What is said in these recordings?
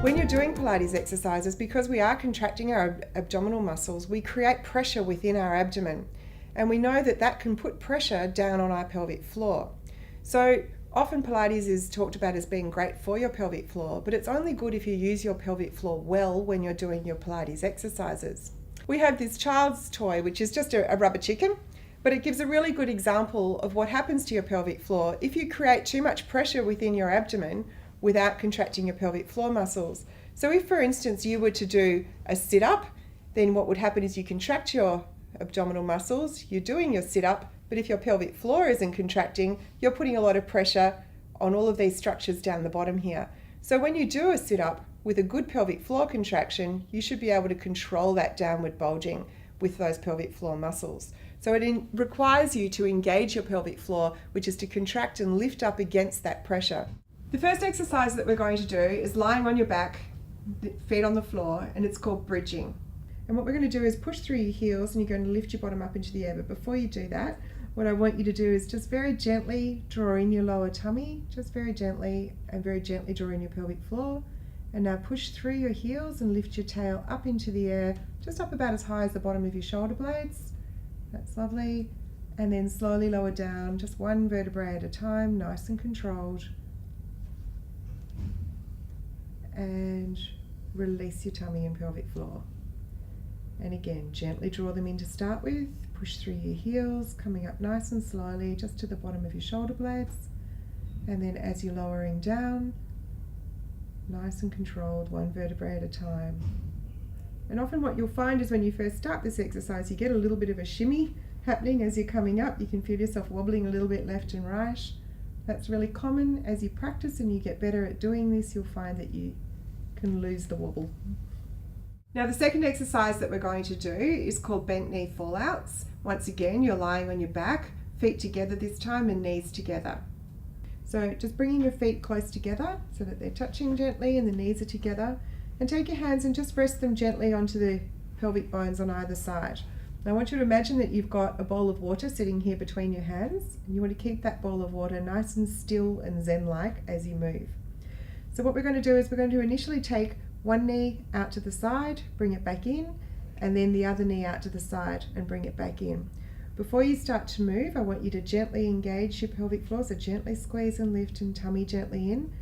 When you're doing Pilates exercises, because we are contracting our abdominal muscles, we create pressure within our abdomen. And we know that that can put pressure down on our pelvic floor. So often Pilates is talked about as being great for your pelvic floor, but it's only good if you use your pelvic floor well when you're doing your Pilates exercises. We have this child's toy, which is just a rubber chicken, but it gives a really good example of what happens to your pelvic floor if you create too much pressure within your abdomen without contracting your pelvic floor muscles. So if, for instance, you were to do a sit-up, then what would happen is you contract your abdominal muscles, you're doing your sit-up, but if your pelvic floor isn't contracting, you're putting a lot of pressure on all of these structures down the bottom here. So when you do a sit-up with a good pelvic floor contraction, you should be able to control that downward bulging with those pelvic floor muscles. So it requires you to engage your pelvic floor, which is to contract and lift up against that pressure. The first exercise that we're going to do is lying on your back, feet on the floor, and it's called bridging. And what we're going to do is push through your heels and you're going to lift your bottom up into the air. But before you do that, what I want you to do is just very gently draw in your lower tummy, just very gently, and very gently draw in your pelvic floor. And now push through your heels and lift your tail up into the air, just up about as high as the bottom of your shoulder blades. That's lovely. And then slowly lower down, just one vertebrae at a time, nice and controlled. And release your tummy and pelvic floor. And again, gently draw them in to start with, push through your heels, coming up nice and slowly just to the bottom of your shoulder blades. And then as you're lowering down, nice and controlled, one vertebrae at a time. And often what you'll find is when you first start this exercise, you get a little bit of a shimmy happening as you're coming up. You can feel yourself wobbling a little bit left and right. That's really common. As you practice and you get better at doing this, you'll find that you can lose the wobble. Now the second exercise that we're going to do is called bent knee fallouts. Once again, you're lying on your back, feet together this time and knees together. So just bringing your feet close together so that they're touching gently and the knees are together, and take your hands and just rest them gently onto the pelvic bones on either side. Now I want you to imagine that you've got a bowl of water sitting here between your hands, and you want to keep that bowl of water nice and still and zen-like as you move. So what we're going to do is we're going to initially take one knee out to the side, bring it back in, and then the other knee out to the side and bring it back in. Before you start to move, I want you to gently engage your pelvic floor, so gently squeeze and lift and tummy gently in,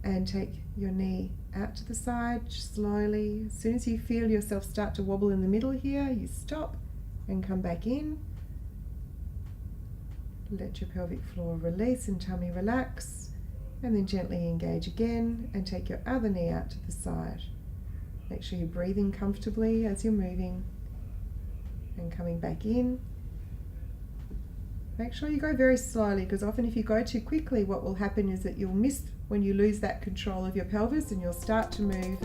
and take your knee out to the side slowly. As soon as you feel yourself start to wobble in the middle here, you stop and come back in. Let your pelvic floor release and tummy relax, and then gently engage again and take your other knee out to the side. Make sure you're breathing comfortably as you're moving and coming back in. Make sure you go very slowly, because often if you go too quickly, what will happen is that you'll miss when you lose that control of your pelvis and you'll start to move